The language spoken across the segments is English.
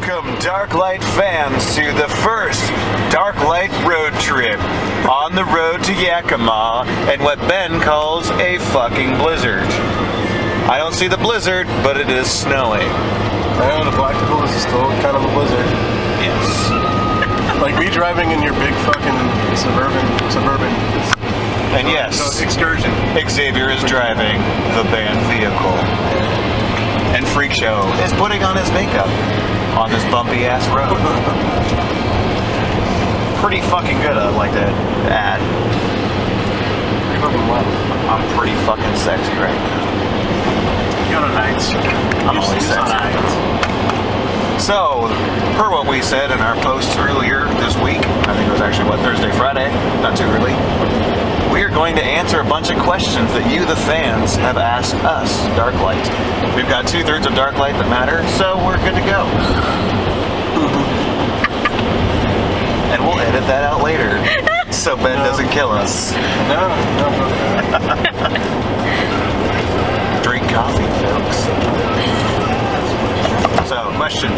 Welcome, Darklight fans, to the first Darklight road trip on the road to Yakima and what Ben calls a fucking blizzard. I don't see the blizzard, but it is snowing. I know the Black Bull is still kind of a blizzard. Yes. Like me driving in your big fucking suburban. And yes, excursion. Xavier is driving the band vehicle. And Freak Show is putting on his makeup on this bumpy ass road. Pretty fucking good, I'd like to add. Pretty fucking well. I'm pretty fucking sexy right now. You go to nights. I'm always sexy. So, per what we said in our posts earlier this week, I think it was actually, Thursday, Friday, not too early, we are going to answer a bunch of questions that you, the fans, have asked us, Darklight. We've got 2/3 of Darklight that matter, so we're good to go. And we'll edit that out later, so Ben doesn't kill us. No. Drink coffee, folks. So, question.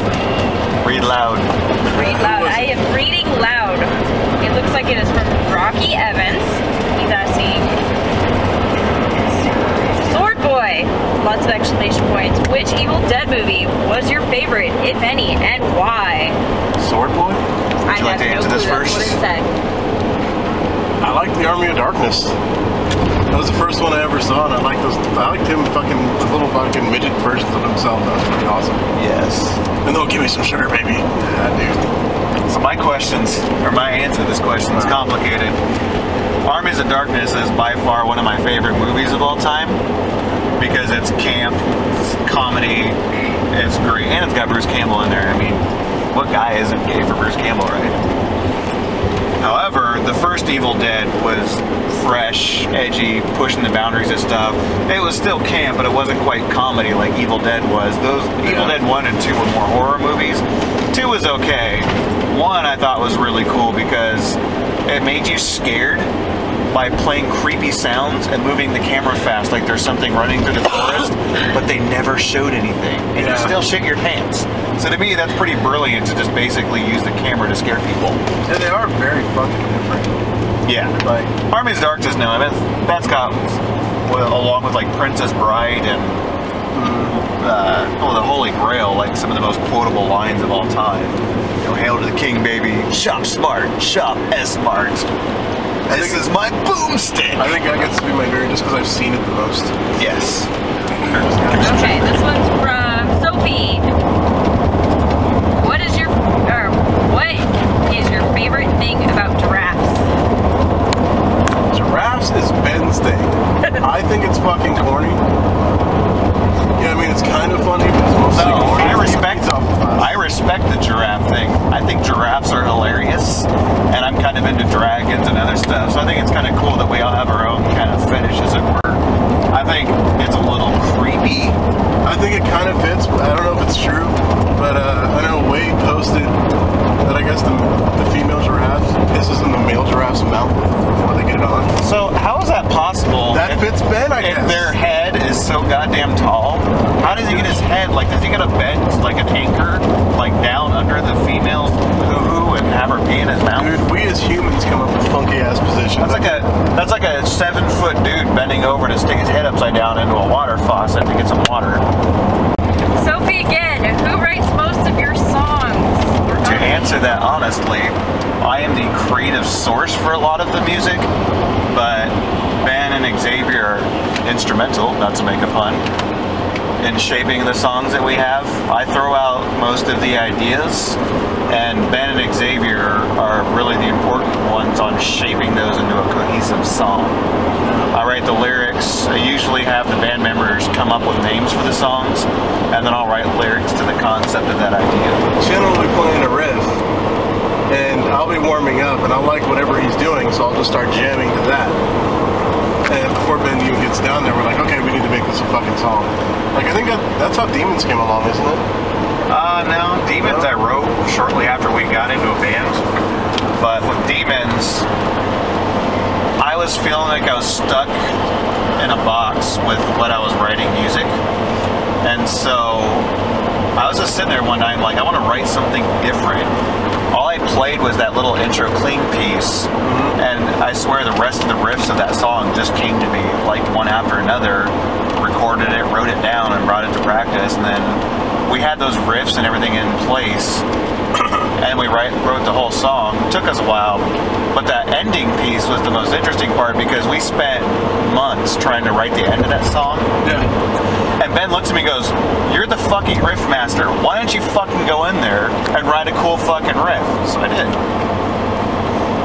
Read loud. Read loud. I am reading loud. It looks like it is from Rocky Evans. He's asking, Sword Boy, lots of exclamation points. Which Evil Dead movie was your favorite, if any, and why? Sword Boy? Would you like to answer this first? That's what it said. I like the Army of Darkness. That was the first one I ever saw, and I liked him fucking the little fucking midget versions of himself. That was pretty awesome. Yes. And they'll give me some sugar, baby. Yeah, dude. So my answer to this question is complicated. Armies of Darkness is by far one of my favorite movies of all time because it's camp, it's comedy, it's great, and it's got Bruce Campbell in there. I mean, what guy isn't gay for Bruce Campbell, right? However, the first Evil Dead was fresh, edgy, pushing the boundaries of stuff. It was still camp, but it wasn't quite comedy like Evil Dead was. Evil Dead 1 and 2 were more horror movies. 2 was okay. 1 I thought was really cool because it made you scared by playing creepy sounds and moving the camera fast like there's something running through the forest, but they never showed anything. And you still shit your pants. So to me, that's pretty brilliant to just basically use the camera to scare people. Yeah, they are very fucking different. Yeah. Like Armies of Darkness, no, I mean, that's got, along with like Princess Bride and the Holy Grail, like some of the most quotable lines of all time. You know, hail to the king, baby. Shop smart, shop S-smart. This is my boomstick. I think that gets to be my favorite just because I've seen it the most. Yes. Okay, this one's from Sophie. What is your favorite thing about giraffes? Giraffes is Ben's thing. I think it's fucking corny. Yeah, I mean it's kind of funny, but it's mostly corny. I respect the giraffe thing. I think giraffes are hilarious, and I'm kind of into dragons and other stuff, so I think it's kind of cool that we all have our own kind of fetish, as it were. I think it's a little creepy. I think it kind of fits. I don't know if it's true, but I know Wade posted that I guess the female giraffe pisses in the male giraffe's mouth before they get it on. So how is that possible? That fits Ben, I guess. If their head is so goddamn tall, how does he get his head? Like, does he get a bend like an anchor, like down under the female's hoo-hoo and have her pee in his mouth? Dude, we as humans come up with funky ass positions. That's like a 7-foot dude bending over to stick his head upside down into a water faucet to get some water. Sophie again, who writes most of your songs? To answer that honestly, I am the creative source for a lot of the music, but Ben and Xavier are instrumental, not to make a pun, in shaping the songs that we have. I throw out most of the ideas, and Ben and Xavier are really the important ones on shaping those into a cohesive song. I write the lyrics. I usually have the band members come up with names for the songs, and then I'll write lyrics to the concept of that idea. Shannon will be playing a riff, and I'll be warming up, and I'll like whatever he's doing, so I'll just start jamming to that. And before Ben even gets down there, we're like, okay, we need to make this a fucking song. Like, I think that's how Demons came along, isn't it? No, Demons I wrote shortly after we got into a band, but with Demons, I was feeling like I was stuck in a box with what I was writing music, and so I was just sitting there one night, like, I want to write something different. All I played was that little intro clean piece, and I swear the rest of the riffs of that song just came to me, like, one after another. Recorded it, wrote it down, and brought it to practice, and then we had those riffs and everything in place, and we wrote the whole song. It took us a while, but that ending piece was the most interesting part because we spent months trying to write the end of that song. Yeah. And Ben looks at me and goes, "You're the fucking riff master. Why don't you fucking go in there and write a cool fucking riff?" So I did.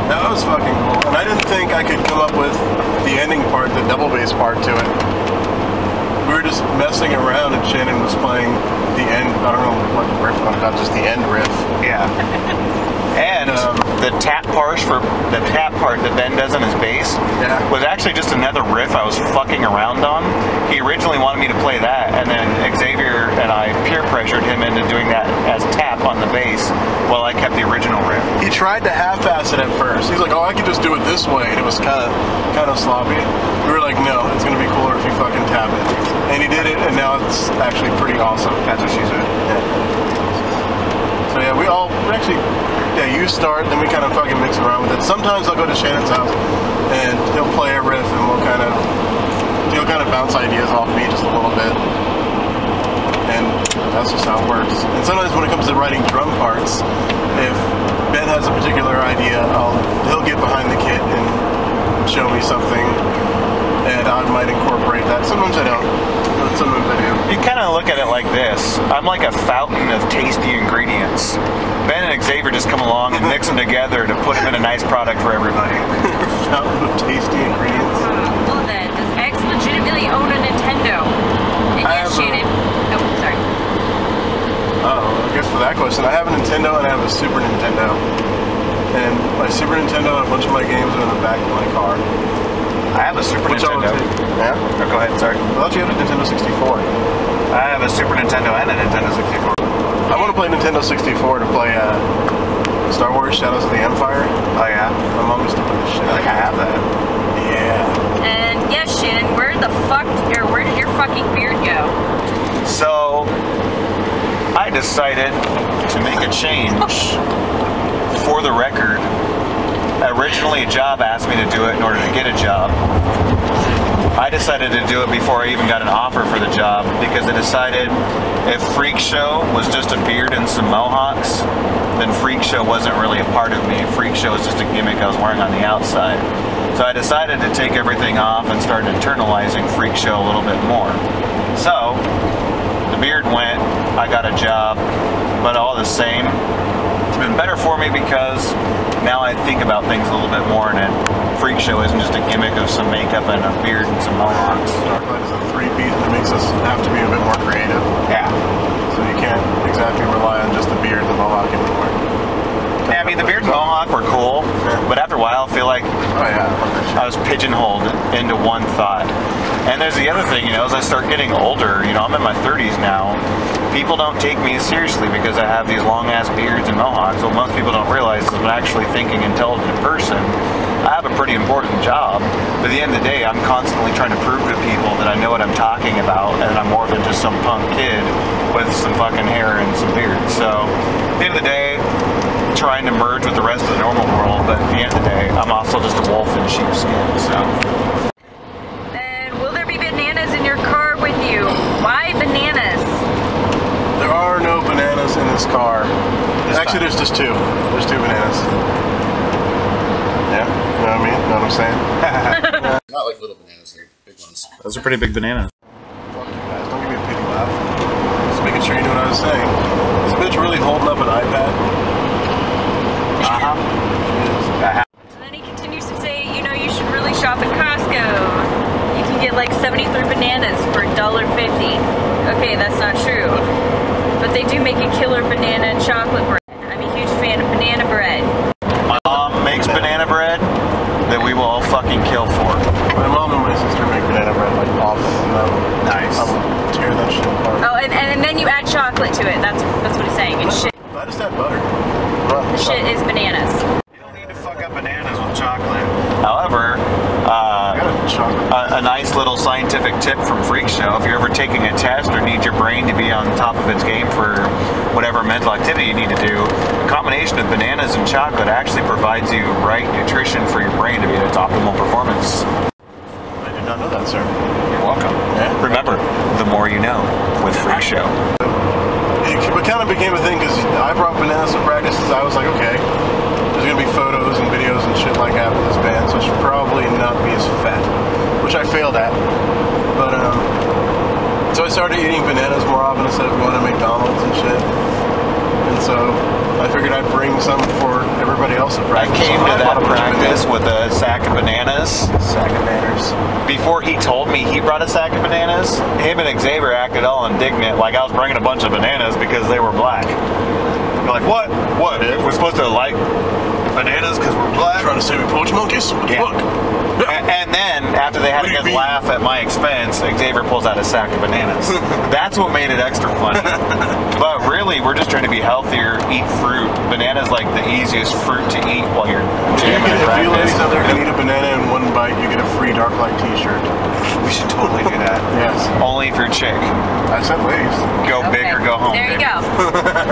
That was fucking cool. And I didn't think I could come up with the ending part, the double bass part to it. We were just messing around and Shannon was playing the end, I don't know what the riff was about, just the end riff. Yeah. And the tap part that Ben does on his bass was actually just another riff I was fucking around on. He originally wanted me to play that, and then Xavier and I peer pressured him into doing that as tap on the bass while I kept the original riff. He tried to half-ass it at first. He's like, "Oh, I could just do it this way," and it was kind of sloppy. We were like, "No, it's gonna be cooler if you fucking tap it." And he did it, and now it's actually pretty awesome. That's what she said. Yeah. So yeah, we actually, you start, then we kind of fucking mix around with it. Sometimes I'll go to Shannon's house, and he'll play a riff, and he'll kind of bounce ideas off me just a little bit. And that's just how it works. And sometimes when it comes to writing drum parts, if Ben has a particular idea, he'll get behind the kit and show me something, and I might incorporate that. Sometimes I don't, but sometimes I do. You kind of look at it like this. I'm like a fountain of tasty ingredients. Ben and Xavier just come along and mix them together to put them in a nice product for everybody. Fountain of tasty ingredients. Well then, does X legitimately own a Nintendo? And yes, Shannon. Oh, sorry. Oh, I guess for that question, I have a Nintendo and I have a Super Nintendo. And my Super Nintendo and a bunch of my games are in the back of my car. I have a Super Nintendo. Yeah? Oh, go ahead, sorry. I thought you had a Nintendo 64. I have a Super Nintendo and a Nintendo 64. I want to play Nintendo 64 to play Star Wars Shadows of the Empire. Oh yeah? My mom used to play this shit. I think I have that. Yeah. And yes, Shannon, where did your fucking beard go? So, I decided to make a change for the record. Originally, a job asked me to do it in order to get a job. I decided to do it before I even got an offer for the job because I decided if Freak Show was just a beard and some mohawks, then Freak Show wasn't really a part of me. Freak Show was just a gimmick I was wearing on the outside. So I decided to take everything off and start internalizing Freak Show a little bit more. So, the beard went, I got a job, but all the same, it's been better for me because now I think about things a little bit more, and Freak Show isn't just a gimmick of some makeup and a beard and some mohawks. Darklight is a three-piece that makes us have to be a bit more creative. Yeah. So you can't exactly rely on just the beard and the mohawk anymore. Yeah, I mean, the beard and mohawk were cool, but after a while, I feel like I was pigeonholed into one thought. And there's the other thing, as I start getting older, I'm in my 30s now, people don't take me as seriously because I have these long-ass beards and mohawks. What most people don't realize is I'm actually thinking, intelligent person. I have a pretty important job, but at the end of the day, I'm constantly trying to prove to people that I know what I'm talking about, and I'm more than just some punk kid with some fucking hair and some beard. So, at the end of the day, trying to merge with the rest of the normal world, but at the end of the day, I'm also just a wolf in sheepskin, so. And will there be bananas in your car with you? Why bananas? There are no bananas in this car. Actually, there's just two. There's two bananas. Yeah, you know what I mean? Know what I'm saying? Not like little bananas, they're big ones. Those are pretty big bananas. Fuck you guys, don't give me a pity laugh. Just making sure you knew what I was saying. This bitch really holding up an iPad? And then he continues to say, you should really shop at Costco. You can get like 73 bananas for $1.50. Okay, that's not true. But they do make a killer banana and chocolate bread. I'm a huge fan of banana bread. My mom makes banana bread that we will all fucking kill for. My mom and my sister make banana bread like often. Nice. I will tear that shit apart. Oh, and then you add chocolate to it. That's what he's saying. And shit. I just add butter. Shit is bananas. You don't need to fuck up bananas with chocolate. However, I got chocolate. a nice little scientific scientific tip from Freak Show. If you're ever taking a test or need your brain to be on top of its game for whatever mental activity you need to do, a combination of bananas and chocolate actually provides you right nutrition for your brain to be at its optimal performance. I did not know that, sir. You're welcome. Yeah. Remember, the more you know with Freak Show. It kind of became a thing because I brought bananas to practices. I was like, okay, there's going to be photos and videos and shit like that with this band, so I should probably not be as fat, which I failed at. But, so I started eating bananas more often instead of going to McDonald's and shit. And so I figured I'd bring some for everybody else at I practice. came to that bought a bunch of practice with a sack of bananas. sack of bananas. Before he told me he brought a sack of bananas, him and Xavier acted all indignant, like I was bringing a bunch of bananas because they were black. They're like, what? What? We're supposed to like bananas because we're black? Trying to say we poach monkeys? What the fuck? And then, after they had a good laugh at my expense, Xavier pulls out a sack of bananas. That's what made it extra funny. But really, we're just trying to be healthier, eat fruit. Banana's like the easiest fruit to eat while you're jamming in If you ladies practice. out there can eat a banana in one bite, you get a free Darklight t-shirt. We should totally do that. Yes. Only if you're chick. I said ladies. Go big or go home. There you baby. go.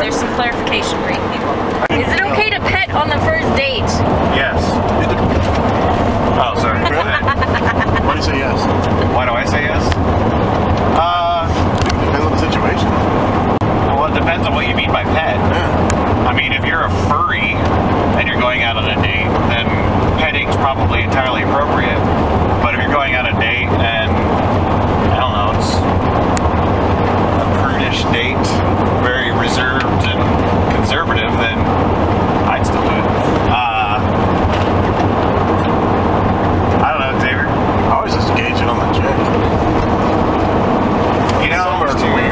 There's some clarification for you people. Is it okay to pet on the first date? Yes. Oh, sorry. Really? Why do you say yes? Why do I say yes? Depends on the situation. Well, it depends on what you mean by pet. Yeah. I mean, if you're a furry and you're going out on a date, then petting's probably entirely appropriate. But if you're going on a date and, I don't know, it's a prudish date, very reserved and conservative, then I'd still do it. I don't know, Xavier. I always just gauge it on the chick. You know,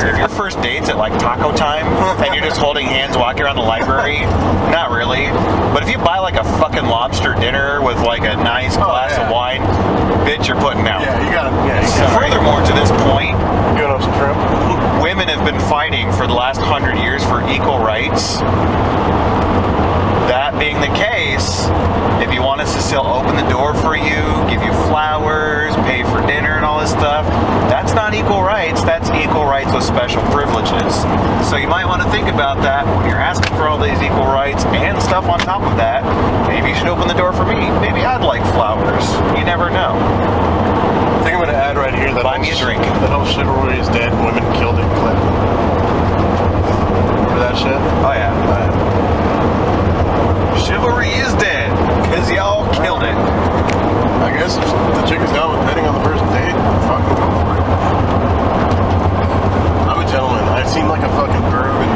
if your first date's at like taco time and you're just holding hands walking around the library, not really. But if you buy like a fucking lobster dinner with like a nice glass of wine, bitch, you're putting out. Yeah, you gotta. Yeah, you gotta. Furthermore, to this point, You want some shrimp? women have been fighting for the last 100 years for equal rights. That being the case, if you want us to still open the door for you, give you flowers, pay for dinner and all this stuff, that's not equal rights, that's equal rights with special privileges. So you might want to think about that when you're asking for all these equal rights and stuff on top of that. Maybe you should open the door for me. Maybe I'd like flowers. You never know. I think I'm gonna add right here that Buy me a drink. That whole chivalry is dead, women killed it clip. Remember that shit? Oh yeah. Chivalry is dead, because y'all killed it. I guess if the chick is down with petting on the first date, fucking go for it. I'm a gentleman. I seem like a fucking perv and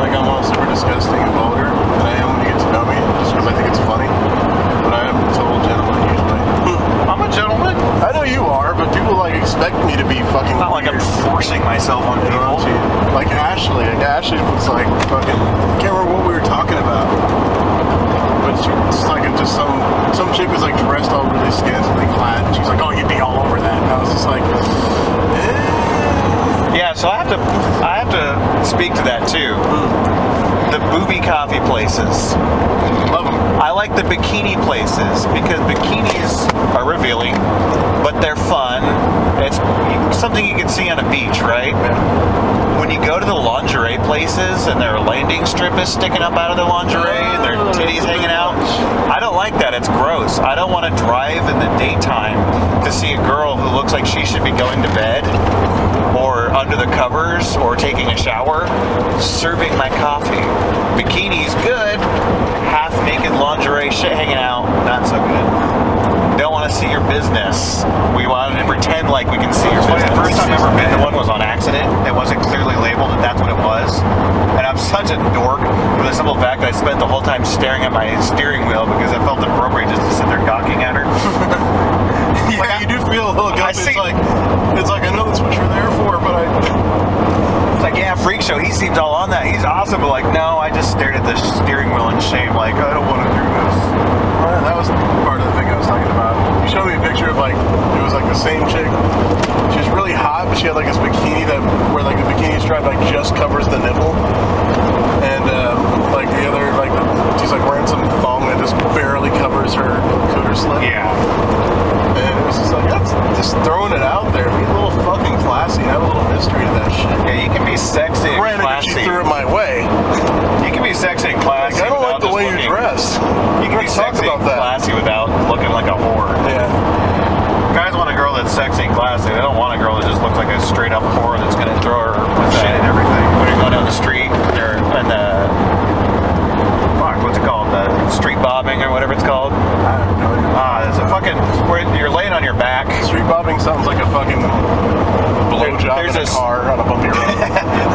like I'm all super disgusting and vulgar than I am when you get to know me, just because I think it's funny. But I am a total gentleman usually. I'm a gentleman. I know you are, but people like expect me to be fucking It's not like I'm forcing myself on You know, people. like Ashley. Ashley was like fucking. Can't remember what we were talking about. But it's like just some chick was like dressed all really scantily clad, and she's like, "Oh, you'd be all over that." And I was just like, Yeah, so I have to speak to that too. The booby coffee places. "Love them." I like the bikini places because bikinis are revealing, but they're fun. It's something you can see on a beach, right? When you go to the lingerie places and their landing strip is sticking up out of their lingerie and their titties hanging out, I don't like that. It's gross. I don't want to drive in the daytime to see a girl who looks like she should be going to bed or under the covers or taking a shower serving my coffee. Bikini's good. Half-naked lingerie shit hanging out, not so good. Don't want to see your business. We want to pretend like we can see your business. The first time I've ever been to one was on accident. It wasn't clearly labeled that that's what it was. And I'm such a dork for the simple fact that I spent the whole time staring at my steering wheel because it felt appropriate just to sit there gawking at her. Yeah, like, you do feel a little guilty. see- It's like I know that's what you're there for, but I. It's like, yeah, Freak Show, he seems all on that. He's awesome. But like, no, I just stared at the steering wheel in shame. Like, I don't want to do this. Well, that was part of the thing I was talking about. You showed me a picture of like it was like the same chick. She was really hot, but she had like this bikini where like the bikini stripe like just covers the nipple, and like the other like she's like wearing some thong that just barely covers her cooter slip. Yeah. And it was just like that's just throwing it out there. Be a little fucking classy. Have a little mystery to that shit. Yeah, you can be sexy and Granted, if classy. you threw it my way. You can be sexy and classy. Like, I don't like the way you dress. You can be sexy and classy without looking like a whore. Yeah. Guys want a girl that's sexy and classy. They don't want a girl that just looks like a straight up whore that's gonna throw her shit and everything. When you're going down the street, or in the what's it called? The street bobbing or whatever it's called. I don't know. It's a fucking where you're laying on your back. Street bobbing sounds like a fucking blowjob in a car on a bumpy road.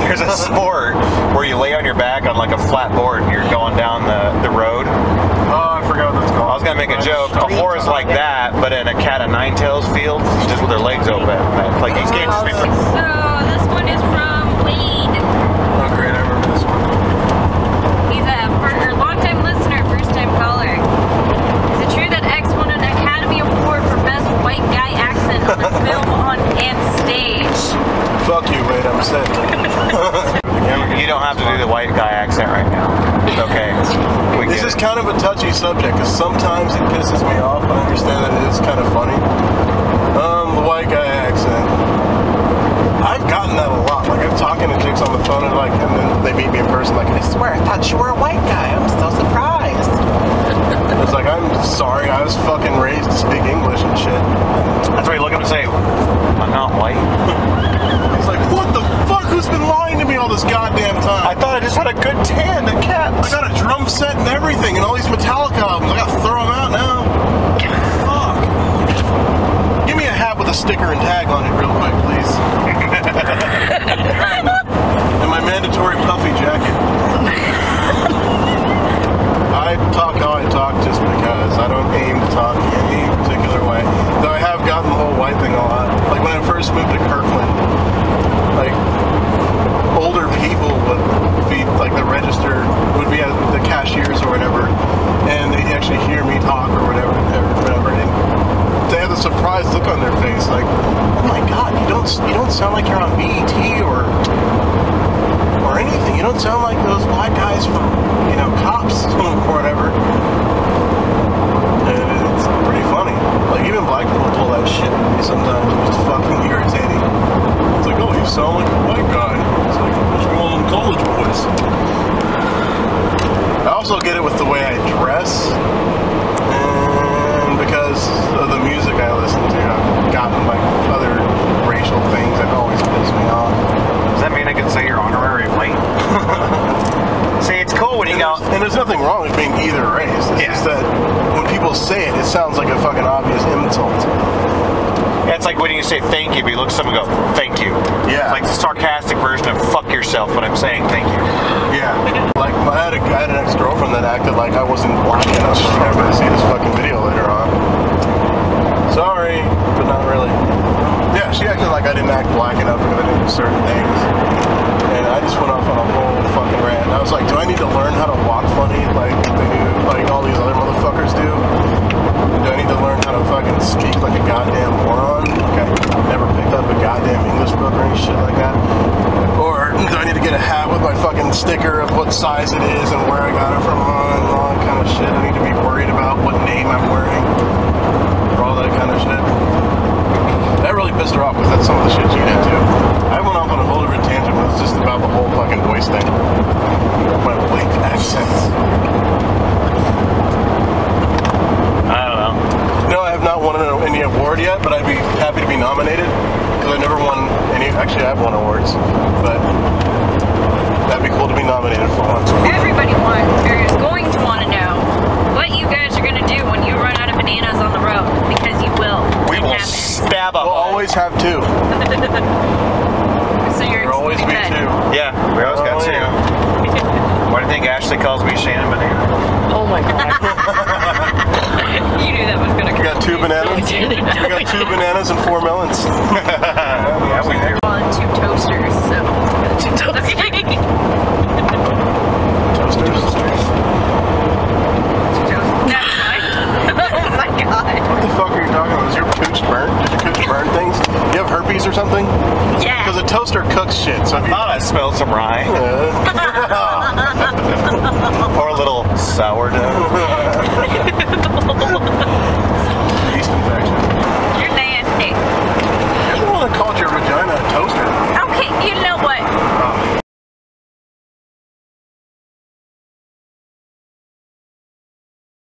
There's a sport where you lay on your back on like a flat board and you're going down the road. Oh, I forgot what that's called. I was gonna make a joke. A whore is like that, but in a cat of nine tails field, just with their legs open. Like you can't just be. So this one is from Wade. Oh, great! I remember this one. He's a long-time listener, first-time caller. Is it true that X won an Academy Award for Best White Guy Accent on a film and stage? Fuck you, Wade. I'm sick. You don't have to do the white guy accent right now. It's okay. This is kind of a touchy subject because sometimes it pisses me off. I understand that it is kind of funny. The white guy accent. I've gotten that a lot. Like I'm talking to chicks on the phone and then they meet me in person. Like, I swear, I thought you were a white guy. I'm so surprised. It's like, I'm sorry. I was fucking raised to speak English and shit. That's where you look at him and say, "I'm not white." It's like, what the fuck? Who's been lying to me all this goddamn time? I thought I just had a good tan. The cat. I got a drum set and everything, and all these Metallica albums. I gotta throw them out now. Fuck. Give me a hat with a sticker and tag on it real quick, please. And my mandatory puffy jacket. I talk how I talk just because. I don't aim to talk any particular way. Though I have gotten the whole white thing a lot. Like when I first moved to Kirkland, like older people would be like the register would be at the cashiers or whatever, and they actually hear me talk or whatever, and they have the surprised look on their face, like, oh my god, you don't sound like you're on BET or anything. You don't sound like those black guys from Cops or whatever. And it's pretty funny. Like even black people pull that shit at me sometimes. It's fucking irritating. It's like, oh, you sound like a white guy. It's like, what's wrong with college boys? I also get it with the way I dress, and because of the music I listen to, I've gotten like other racial things that always piss me off. Does that mean I can say you're honorary white? See, it's cool when you go. And there's nothing wrong with being either race. It's just that when people say it, it sounds like a fucking obvious insult. Yeah, it's like when you say thank you, but you look at someone and go, thank you. Yeah. It's like the sarcastic version of fuck yourself when I'm saying thank you. Yeah. Like, I had an ex-girlfriend that acted like I wasn't black enough for her to see this fucking video later on. Sorry, but not really. Yeah, she acted like I didn't act black enough for her to do certain things. And I just went off on a whole fucking rant. I was like, do I need to learn how to walk funny like they do, like all these other motherfuckers do? Do I need to learn how to fucking speak like a goddamn moron? Like I never picked up a goddamn English book or any shit like that? Or do I need to get a hat with my fucking sticker of what size it is and where I got it from and all that kind of shit? I need to be worried about what name I'm wearing or all that kind of shit. That really pissed her off because that's some of the shit she did too. I went off on a whole different tangent, but it's just about the whole fucking voice thing. My white accents. I don't know. No, I have not won any award yet, but I'd be happy to be nominated because I never won any. Actually, I have won awards, but that'd be cool to be nominated for one. Everybody is going to want to know what you guys are going to do when you run out of bananas on the road, because you will. We will stab a We'll always have two. So you're There'll always be two. Yeah, we always got two. Why do you think Ashley calls me Shannon Banana? Oh my god. You knew that was going to come. We got 2 bananas. We got 2 bananas and 4 melons. Yeah, we do. On 2 toasters, so. 2 toasters. Toasters? Oh my god. What the fuck are you talking about? Is your cooch burnt? Did your cooch burn things? Do you have herpes or something? Yeah. Because a toaster cooks shit. So if you Thought I smelled some rye. Or a little sourdough.